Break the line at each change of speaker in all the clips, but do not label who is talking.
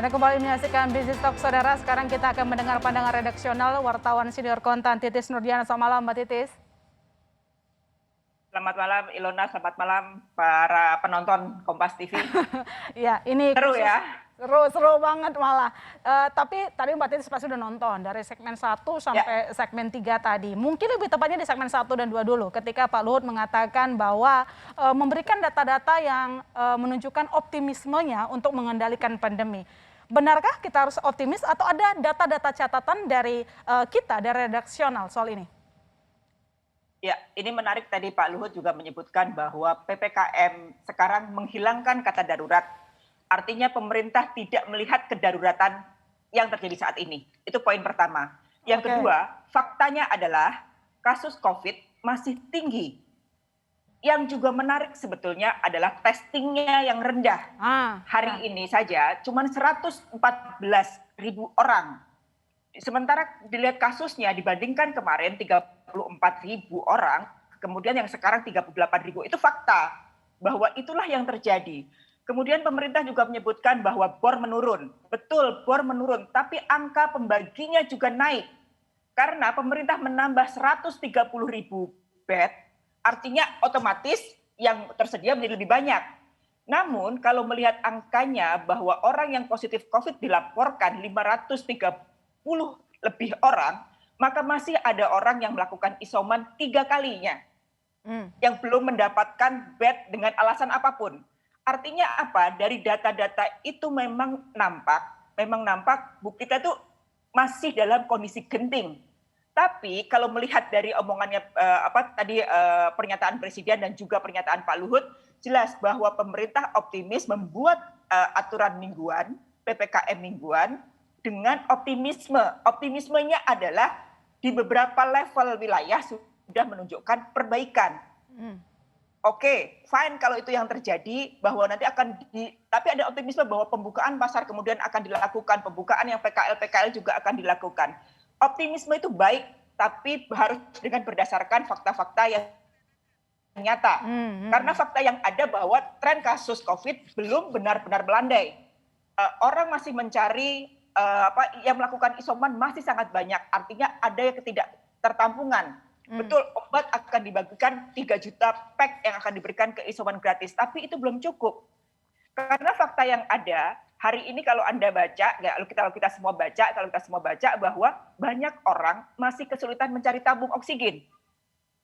Anda kembali menyaksikan Business Talk, saudara. Sekarang kita akan mendengar pandangan redaksional wartawan senior konten Titis Nurdiana. Selamat malam, Mbak Titis.
Selamat malam Ilona, selamat malam para penonton Kompas TV.
Ya, ini
Seru
khusus
ya?
seru banget malah. Tapi tadi Mbak Titis pasti udah nonton dari segmen 1
Ya,
sampai segmen 3 tadi. Mungkin lebih tepatnya di segmen 1 dan 2 dulu ketika Pak Luhut mengatakan bahwa memberikan data-data yang menunjukkan optimismenya untuk mengendalikan pandemi. Benarkah kita harus optimis atau ada data-data catatan dari kita dari redaksional soal ini?
ya, ini menarik tadi Pak Luhut juga menyebutkan bahwa PPKM sekarang menghilangkan kata darurat. Artinya pemerintah tidak melihat kedaruratan yang terjadi saat ini. Itu poin pertama. Yang
Oke.
kedua, faktanya adalah kasus COVID masih tinggi. Yang juga menarik sebetulnya adalah testingnya yang rendah. Hari ini saja cuma 114.000 orang. Sementara dilihat kasusnya dibandingkan kemarin 34.000 orang, kemudian yang sekarang 38.000, itu fakta bahwa itulah yang terjadi. Kemudian pemerintah juga menyebutkan bahwa bor menurun. Betul, bor menurun, tapi angka pembaginya juga naik. Karena pemerintah menambah 130.000 bed, artinya otomatis yang tersedia menjadi lebih banyak. Namun kalau melihat angkanya bahwa orang yang positif COVID dilaporkan 530 lebih orang, maka masih ada orang yang melakukan isoman 3 kalinya yang belum mendapatkan bed dengan alasan apapun. Artinya apa? Dari data-data itu memang nampak kita tuh masih dalam kondisi genting. Tapi kalau melihat dari omongannya pernyataan Presiden dan juga pernyataan Pak Luhut, jelas bahwa pemerintah optimis membuat aturan mingguan, PPKM mingguan dengan optimisme. Optimismenya adalah di beberapa level wilayah sudah menunjukkan perbaikan. Oke, fine kalau itu yang terjadi, bahwa nanti tapi ada optimisme bahwa pembukaan pasar kemudian akan dilakukan, pembukaan yang PKL juga akan dilakukan. Optimisme itu baik, tapi harus dengan berdasarkan fakta-fakta yang nyata. Karena fakta yang ada bahwa tren kasus COVID belum benar-benar melandai. Orang masih mencari yang melakukan isoman masih sangat banyak. Artinya ada yang ketidaktertampungan. Betul, obat akan dibagikan 3 juta pack yang akan diberikan ke isoman gratis, tapi itu belum cukup. Karena fakta yang ada hari ini kalau Anda baca, kalau kita semua baca bahwa banyak orang masih kesulitan mencari tabung oksigen.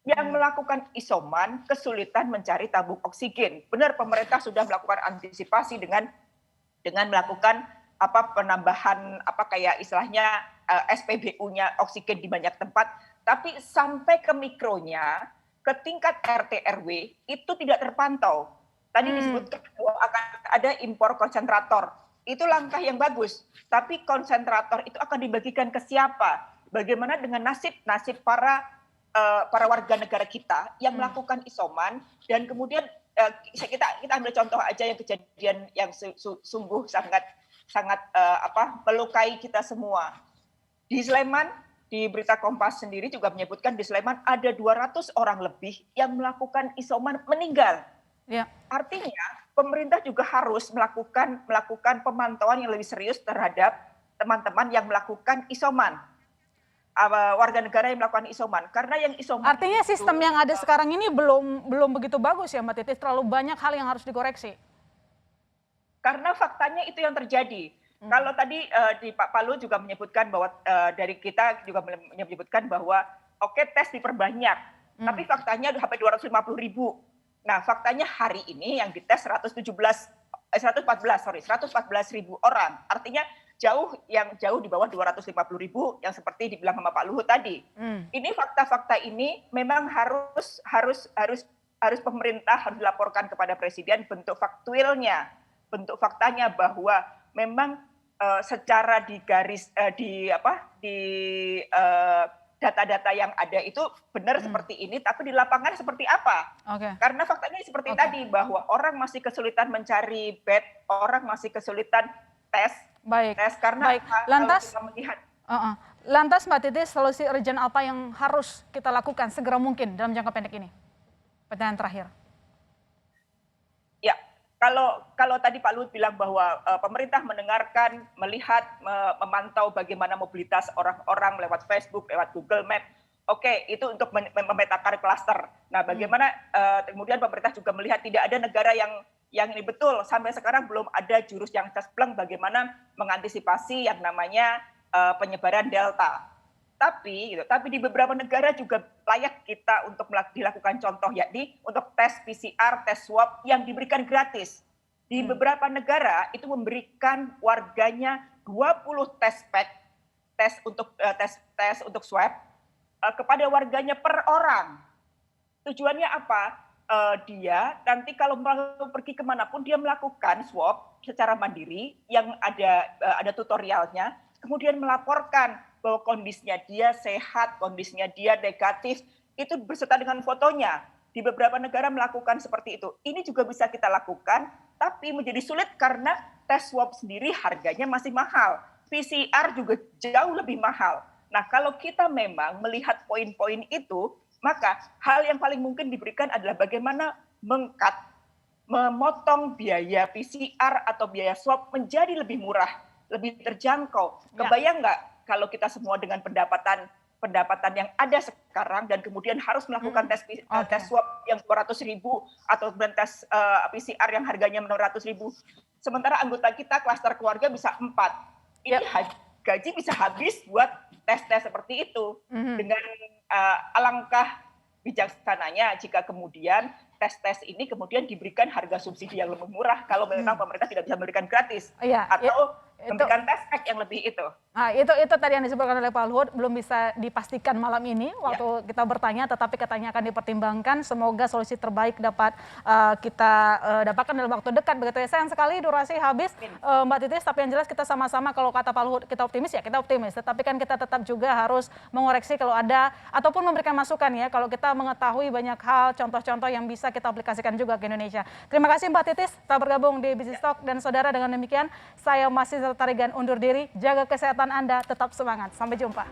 Yang melakukan isoman kesulitan mencari tabung oksigen. Benar, pemerintah sudah melakukan antisipasi dengan melakukan penambahan kayak istilahnya SPBU-nya oksigen di banyak tempat, tapi sampai ke mikronya, ke tingkat RT RW itu tidak terpantau. Tadi disebutkan bahwa akan ada impor konsentrator. Itu langkah yang bagus, tapi konsentrator itu akan dibagikan ke siapa? Bagaimana dengan nasib para warga negara kita yang melakukan isoman dan kemudian kita ambil contoh aja yang kejadian yang sungguh sangat melukai kita semua. Di Sleman, di berita Kompas sendiri juga menyebutkan di Sleman ada 200 orang lebih yang melakukan isoman meninggal.
Ya.
Artinya pemerintah juga harus melakukan pemantauan yang lebih serius terhadap teman-teman yang melakukan isoman. Warga negara yang melakukan isoman, karena yang isoman
Artinya sistem yang ada sekarang ini belum begitu bagus ya, Mbak Titis, terlalu banyak hal yang harus dikoreksi.
Karena faktanya itu yang terjadi. Kalau tadi di Pak Palu juga menyebutkan bahwa dari kita juga menyebutkan bahwa oke, tes diperbanyak, tapi faktanya sampai 250.000. Nah, faktanya hari ini yang dites 114.000 orang. Artinya jauh di bawah 250.000 yang seperti dibilang sama Pak Luhut tadi. Ini fakta-fakta ini memang harus pemerintah harus dilaporkan kepada Presiden bentuk faktualnya, bentuk faktanya bahwa memang secara data-data yang ada itu benar seperti ini, tapi di lapangan seperti apa? Karena faktanya seperti tadi bahwa orang masih kesulitan mencari bed, orang masih kesulitan tes karena
Lantas,
kalau kita melihat
lantas Mbak Titis, solusi urgent apa yang harus kita lakukan segera mungkin dalam jangka pendek ini? Pertanyaan terakhir.
Ya, Kalau tadi Pak Luhut bilang bahwa pemerintah mendengarkan, melihat, memantau bagaimana mobilitas orang-orang lewat Facebook, lewat Google Map, oke, itu untuk memetakan klaster. Nah, bagaimana kemudian pemerintah juga melihat tidak ada negara yang ini betul sampai sekarang belum ada jurus yang cespleng bagaimana mengantisipasi yang namanya penyebaran Delta. Tapi di beberapa negara juga layak kita untuk dilakukan contoh, yakni untuk tes PCR, tes swab yang diberikan gratis. Di beberapa negara itu memberikan warganya 20 tes pack, tes untuk swab kepada warganya per orang. Tujuannya apa? Dia nanti kalau mau pergi kemanapun dia melakukan swab secara mandiri yang ada tutorialnya, kemudian melaporkan bahwa kondisinya dia sehat, kondisinya dia negatif, itu beserta dengan fotonya. Di beberapa negara melakukan seperti itu. Ini juga bisa kita lakukan, tapi menjadi sulit karena tes swab sendiri harganya masih mahal. PCR juga jauh lebih mahal. Nah, kalau kita memang melihat poin-poin itu, maka hal yang paling mungkin diberikan adalah bagaimana memotong biaya PCR atau biaya swab menjadi lebih murah, lebih terjangkau. Kebayang nggak kalau kita semua dengan pendapatan yang ada sekarang dan kemudian harus melakukan tes swab yang 200.000 atau tes PCR yang harganya 600.000. Sementara anggota kita klaster keluarga bisa 4. Ini gaji bisa habis buat tes-tes seperti itu. Dengan alangkah bijaksananya jika kemudian tes-tes ini kemudian diberikan harga subsidi yang lebih murah kalau memang pemerintah tidak bisa memberikan gratis. Atau memberikan tes pack yang lebih itu.
Nah, itu tadi yang disebutkan oleh Pak Luhut, belum bisa dipastikan malam ini waktu kita bertanya, tetapi katanya akan dipertimbangkan. Semoga solusi terbaik dapat kita dapatkan dalam waktu dekat. Begitu ya, sayang sekali durasi habis, Mbak Titis. Tapi yang jelas kita sama-sama, kalau kata Pak Luhut kita optimis ya kita optimis. Tetapi kan kita tetap juga harus mengoreksi kalau ada ataupun memberikan masukan ya. Kalau kita mengetahui banyak hal, contoh-contoh yang bisa kita aplikasikan juga ke Indonesia. Terima kasih Mbak Titis telah bergabung di Business Talk, dan saudara, dengan demikian saya masih Tarigan undur diri. Jaga kesehatan Anda, tetap semangat. Sampai jumpa.